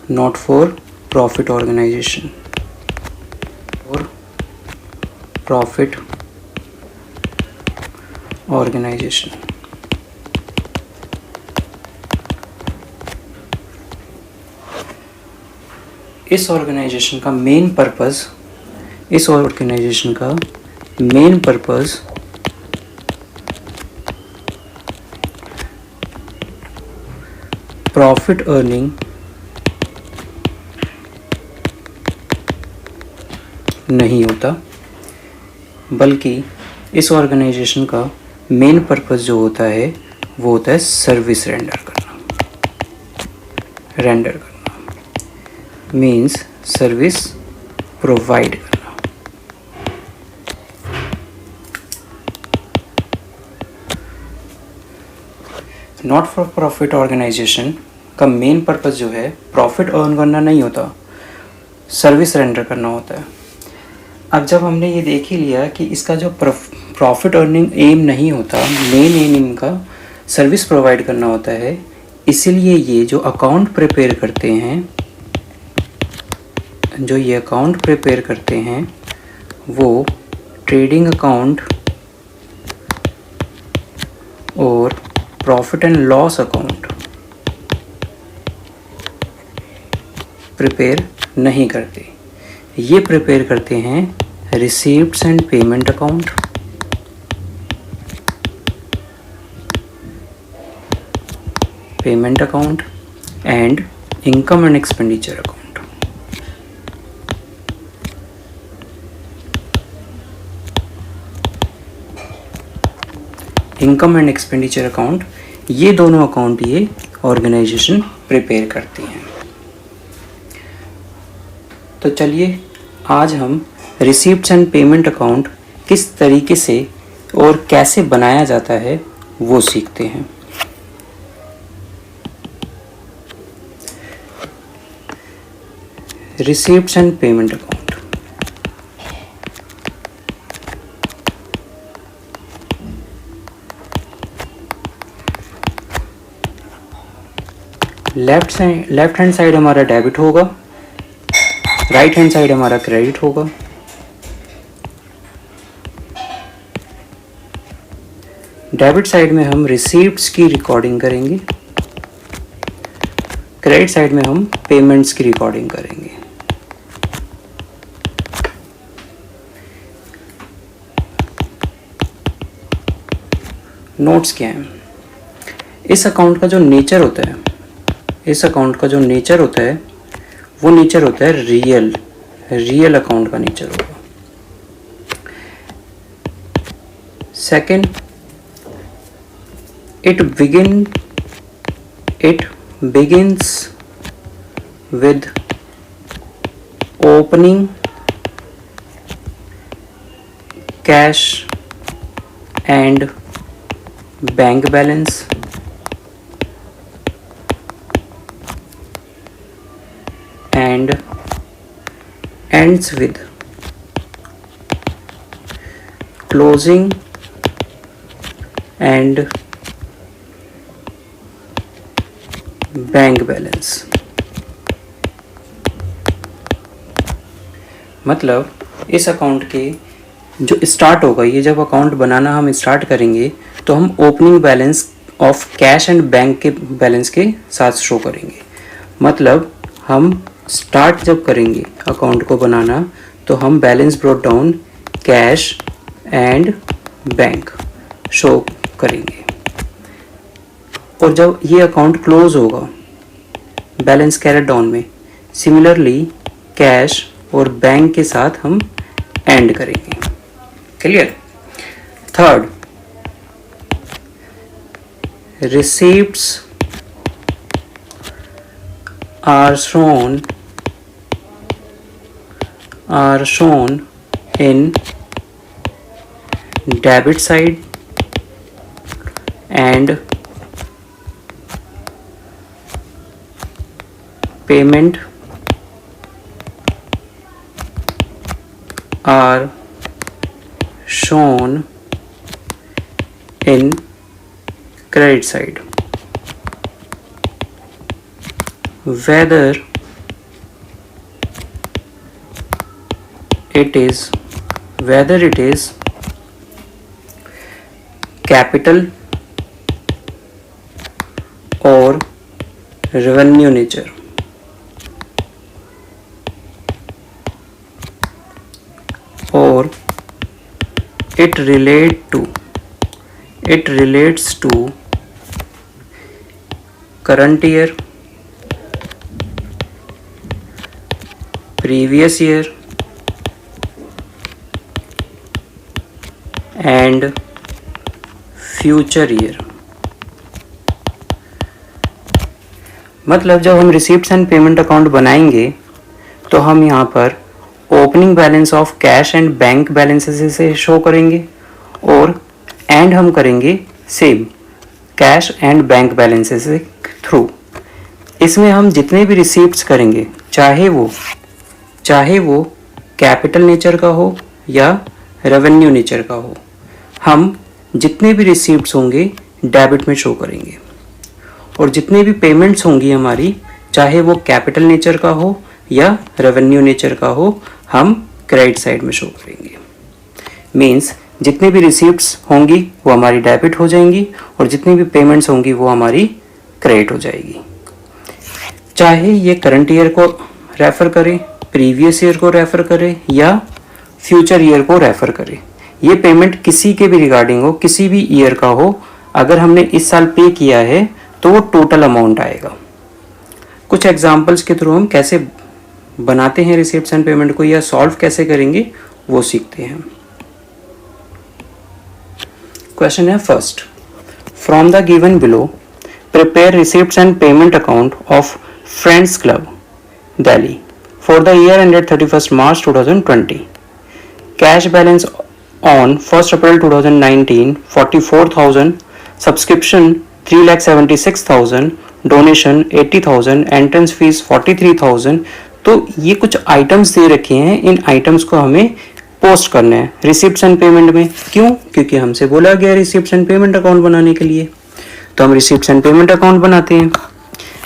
not for profit organization, for profit organization. इस organisation का main purpose profit earning नहीं होता, बल्कि इस ऑर्गेनाइजेशन का मेन पर्पस जो होता है वो होता है सर्विस रेंडर करना मीन्स सर्विस प्रोवाइड करना। नॉट फॉर प्रॉफिट ऑर्गेनाइजेशन का मेन पर्पस जो है प्रॉफिट अर्न करना नहीं होता, सर्विस रेंडर करना होता है। अब जब हमने ये देख ही लिया कि इसका जो प्रॉफिट अर्निंग एम नहीं होता, मेन एम इनका सर्विस प्रोवाइड करना होता है, इसीलिए ये जो अकाउंट प्रिपेयर करते हैं वो ट्रेडिंग अकाउंट और profit and loss account prepare नहीं करते। ये प्रिपेयर करते हैं receipts and payment account, and income and expenditure account. Income and expenditure account, ये दोनों अकाउंट ये ऑर्गेनाइजेशन प्रिपेयर करती हैं। तो चलिए आज हम रिसीप्ट्स एंड पेमेंट अकाउंट किस तरीके से और कैसे बनाया जाता है वो सीखते हैं। Receipts and payment account, left hand side हमारा डेबिट होगा, राइट हैंड साइड हमारा क्रेडिट होगा। डेबिट साइड में हम रिसीप्ट्स की रिकॉर्डिंग करेंगे, क्रेडिट साइड में हम पेमेंट्स की रिकॉर्डिंग करेंगे। नोट्स क्या हैं? इस अकाउंट का जो नेचर होता है वो नेचर होता है रियल अकाउंट का नेचर होगा। Second, it begins with opening cash and bank balance, and ends with closing and bank balance. मतलब इस अकाउंट के जो स्टार्ट होगा, ये जब अकाउंट बनाना हम स्टार्ट करेंगे तो हम opening balance of cash and bank के बैलेंस के साथ शो करेंगे। मतलब हम स्टार्ट जब करेंगे अकाउंट को बनाना तो हम balance brought down cash and bank show करेंगे, और जब ये अकाउंट क्लोज होगा बैलेंस कैरेट डाउन में, सिमिलरली कैश और बैंक के साथ हम एंड करेंगे। Clear? Third, receipts are shown in debit side and payment are shown in credit side. Whether it is whether it is capital or revenue nature. Or it relates to current year, previous year and future year. मतलब जब हम receipts and payment account बनाएंगे तो हम यहाँ पर opening balance of cash and bank balances से show करेंगे और एंड हम करेंगे same cash and bank balances के थ्रू। इसमें हम जितने भी रिसीप्ट्स करेंगे चाहे वो कैपिटल नेचर का हो या रेवेन्यू नेचर का हो, हम जितने भी रिसीप्ट्स होंगे डेबिट में शो करेंगे और जितनी भी पेमेंट्स होंगी हमारी चाहे वो कैपिटल नेचर का हो या रेवेन्यू नेचर का हो, हम क्रेडिट साइड में शो करेंगे। मीन्स जितनी भी रिसीप्ट्स होंगी वो हमारी डेबिट हो जाएंगी और जितनी भी पेमेंट्स होंगी वो हमारी क्रेडिट हो जाएगी। चाहे ये करंट ईयर को रेफ़र करे, प्रीवियस ईयर को रेफ़र करे या फ्यूचर ईयर को रेफ़र करे, ये पेमेंट किसी के भी रिगार्डिंग हो, किसी भी ईयर का हो, अगर हमने इस साल पे किया है तो वो टोटल अमाउंट आएगा। कुछ एग्जांपल्स के थ्रू हम कैसे बनाते हैं रिसीप्ट्स एंड पेमेंट को या सॉल्व कैसे करेंगे वो सीखते हैं। क्वेश्चन है first, from the given below prepare receipts and payment account of friends club Delhi for the year ended 31 March 2020। Cash balance on 1 April 2019 44,000, subscription 3,76,000, donation 80,000, entrance fees 43,000। तो ये कुछ आइटम्स दे रखे हैं, इन आइटम्स को हमें पोस्ट करना है रिसिप्ट्स एंड पेमेंट में। क्यों? क्योंकि हमसे बोला गया रिसिप्ट्स एंड पेमेंट अकाउंट बनाने के लिए, तो हम रिसिप्ट्स एंड पेमेंट अकाउंट बनाते हैं।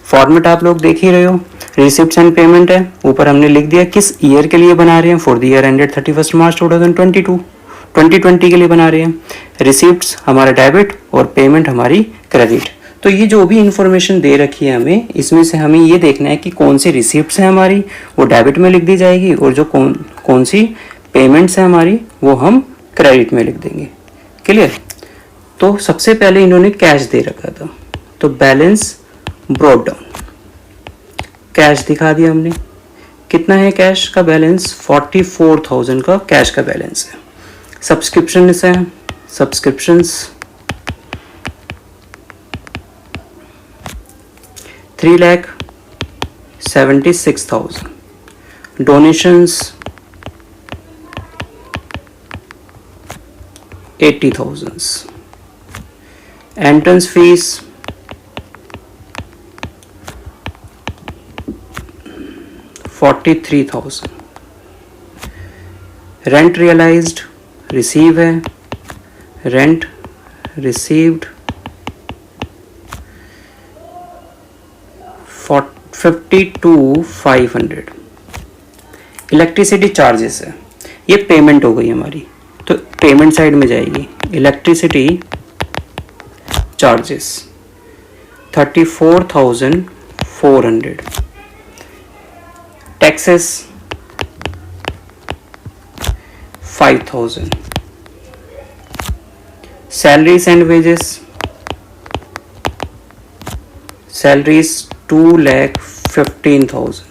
फॉर्मेट आप लोग देख ही रहे हो, रिसिप्ट्स एंड पेमेंट है, ऊपर हमने लिख दिया किस ईयर के लिए बना रहे हैं, फॉर द ईयर एंडेड 31 मार्च 2020 के लिए बना रहे हैं। रिसिप्ट्स हमारा डेबिट और पेमेंट हमारी क्रेडिट। तो ये जो भी इंफॉर्मेशन दे रखी है हमें, इसमें से हमें ये देखना है कि कौन सी रिसिप्ट्स हैं हमारी वो डेबिट में लिख दी जाएगी और जो कौन सी पेमेंट्स हैं हमारी वो हम क्रेडिट में लिख देंगे। क्लियर? तो सबसे पहले इन्होंने कैश दे रखा था तो बैलेंस ब्रॉट डाउन, कैश दिखा दिया हमने। कितना है कैश का बैलेंस? 44,000 का कैश का बैलेंस है। सब्सक्रिप्शन है, subscriptions 3,76,000, donations 80,000, entrance fees 43,000, rent realized receive है, रेंट रिसीव्ड 52,500। इलेक्ट्रिसिटी चार्जेस है, ये पेमेंट हो गई हमारी तो पेमेंट साइड में जाएगी। Electricity charges 34,400। Taxes 5,000। Salaries and wages, salaries 2,15,000।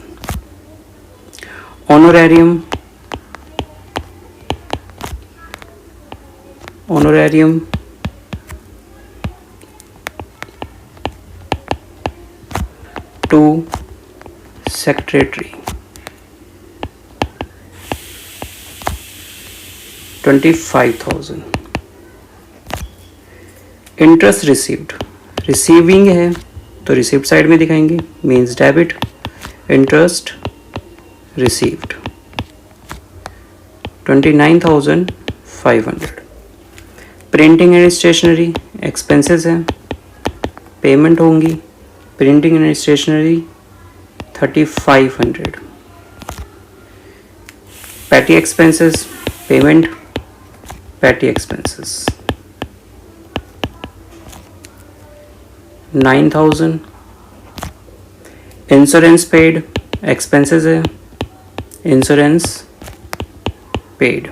Honorarium 2 secretary 25,000। Interest received, receiving है तो रिसिप्ट साइड में दिखाएंगे, means debit. Interest received 29,500। Printing and stationery expenses हैं, पेमेंट होंगी। Printing and stationery 3,500। petty expenses, payment, petty expenses 9,000. Insurance paid expenses है, insurance paid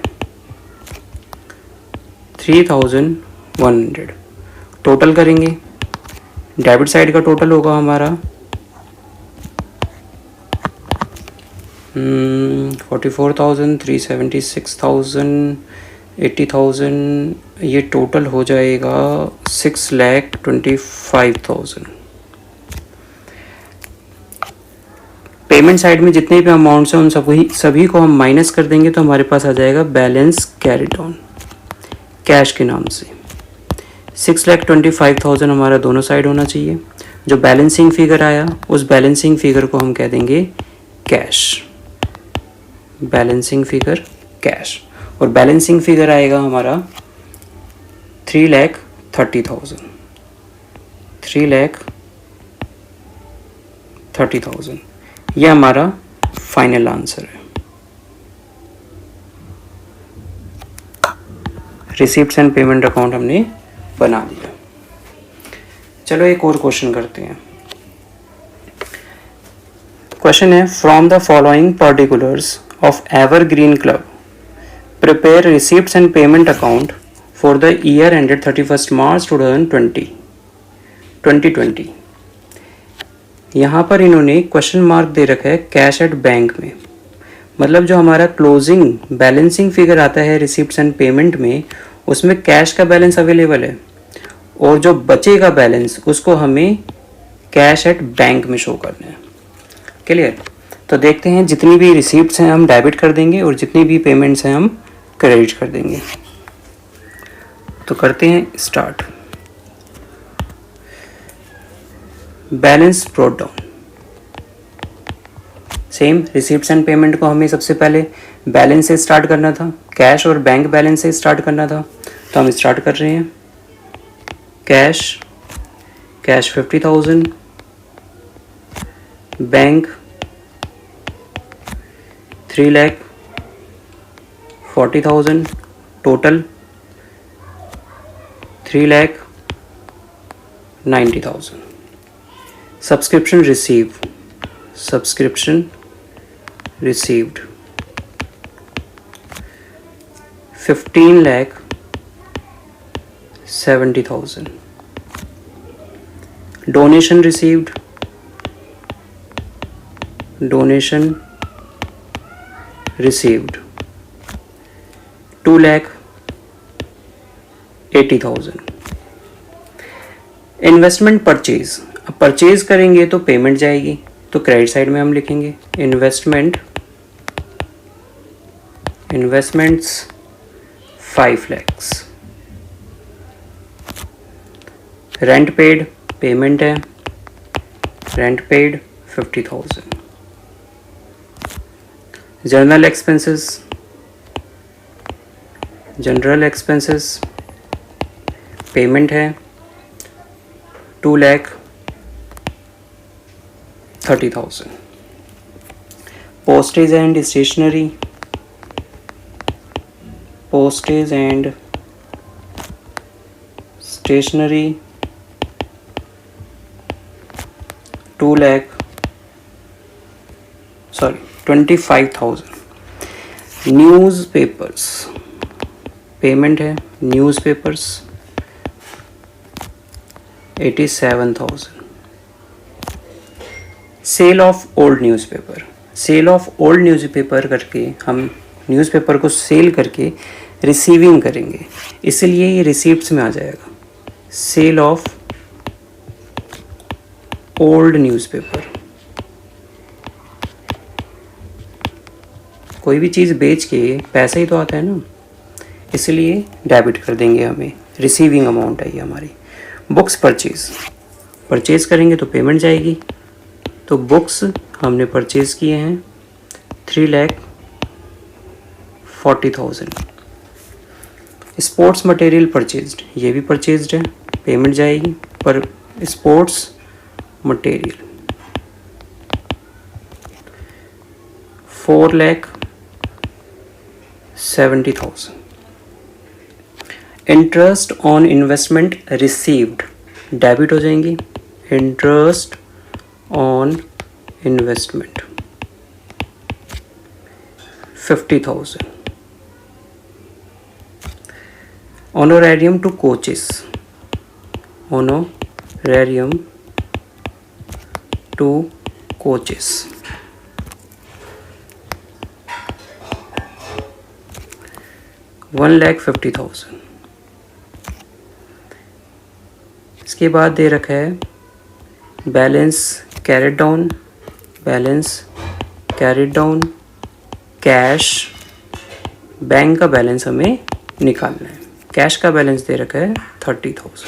3,100. Total करेंगे, debit side का total होगा हमारा 44,000, 376,000, 80,000. ये टोटल हो जाएगा 6,25,000. पेमेंट साइड में जितने भी अमाउंट्स हैं उन सभी को हम माइनस कर देंगे तो हमारे पास आ जाएगा बैलेंस कैरिड ऑन कैश के नाम से 6,25,000 हमारा दोनों साइड होना चाहिए. जो बैलेंसिंग फिगर आया उस बैलेंसिंग फिगर को हम कह देंगे कैश, बैलेंसिंग फिगर कैश. और बैलेंसिंग फिगर आएगा हमारा 3,30,000, 3,30,000. ये हमारा फाइनल आंसर है. रिसीप्ट्स एंड पेमेंट अकाउंट हमने बना लिया. चलो एक और क्वेश्चन करते हैं. क्वेश्चन है from the following particulars of evergreen club prepare receipts and payment account for the year ended 31 मार्च 2020. यहाँ पर इन्होंने क्वेश्चन मार्क दे रखा है कैश एट बैंक में. मतलब जो हमारा क्लोजिंग बैलेंसिंग फिगर आता है रिसीप्ट्स एंड पेमेंट में उसमें कैश का बैलेंस अवेलेबल है और जो बचेगा बैलेंस उसको हमें कैश एट बैंक में शो करना है. क्लियर? तो देखते हैं जितनी भी रिसीप्ट्स हैं हम डेबिट कर देंगे और जितनी भी पेमेंट्स हैं हम क्रेडिट कर देंगे. तो करते हैं start. Balance brought down. Same receipts and payment को हमें सबसे पहले बैलेंस से स्टार्ट करना था, कैश और बैंक बैलेंस से स्टार्ट करना था. तो हम स्टार्ट कर रहे हैं. Cash 50,000, bank 3,40,000, total 3,90,000. Subscription received 15,70,000. Donation received 2,80,000. Investment purchase. अब परचेज करेंगे तो पेमेंट जाएगी तो क्रेडिट साइड में हम लिखेंगे investments 5 lakhs. Rent paid payment है, rent paid 50,000. General expenses payment है 2,30,000. postage and stationery 25,000. Newspapers payment है, newspapers 87,000. Sale of old newspaper करके हम न्यूज़पेपर को सेल करके रिसीविंग करेंगे, इसलिए ये रिसीप्ट्स में आ जाएगा. Sale of old newspaper. कोई भी चीज़ बेच के पैसा ही तो आता है ना, इसलिए डेबिट कर देंगे. हमें रिसीविंग अमाउंट है ये हमारी. बुक्स परचेज़ करेंगे तो पेमेंट जाएगी. तो बुक्स हमने परचेज़ किए हैं 3,40,000. स्पोर्ट्स मटेरियल परचेज्ड, ये भी परचेज्ड है, पेमेंट जाएगी. पर sports material 4 70,000। Interest on investment received debit हो जाएंगी, interest on investment 50,000। Honorarium to coaches, honorarium to coaches 1,50,000। इसके बाद दे रखा है balance carried down, balance carried down, cash, bank का बैलेंस हमें निकालना है। कैश का बैलेंस दे रखा है 30,000।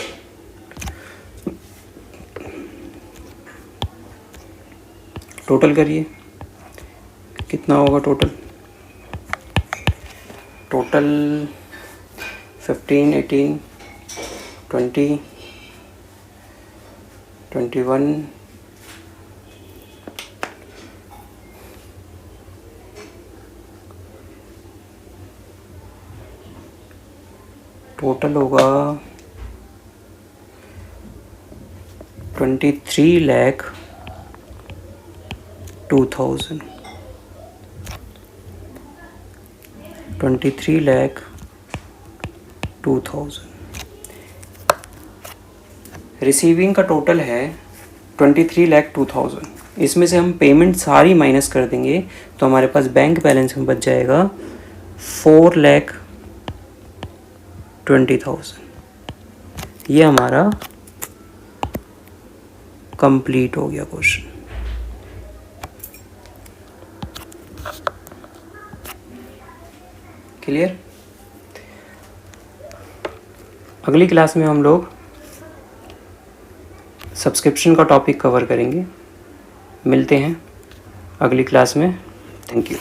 टोटल करिए कितना होगा टोटल। टोटल 15, 18, 20, 21, टोटल होगा 23,02,000, 23,02,000। रिसीविंग का टोटल है 23,02,000। इसमें से हम पेमेंट सारी माइनस कर देंगे तो हमारे पास बैंक बैलेंस में बच जाएगा 4,20,000। ये हमारा कंप्लीट हो गया क्वेश्चन। क्लियर। अगली क्लास में हम लोग सब्सक्रिप्शन का टॉपिक कवर करेंगे। मिलते हैं अगली क्लास में। Thank you.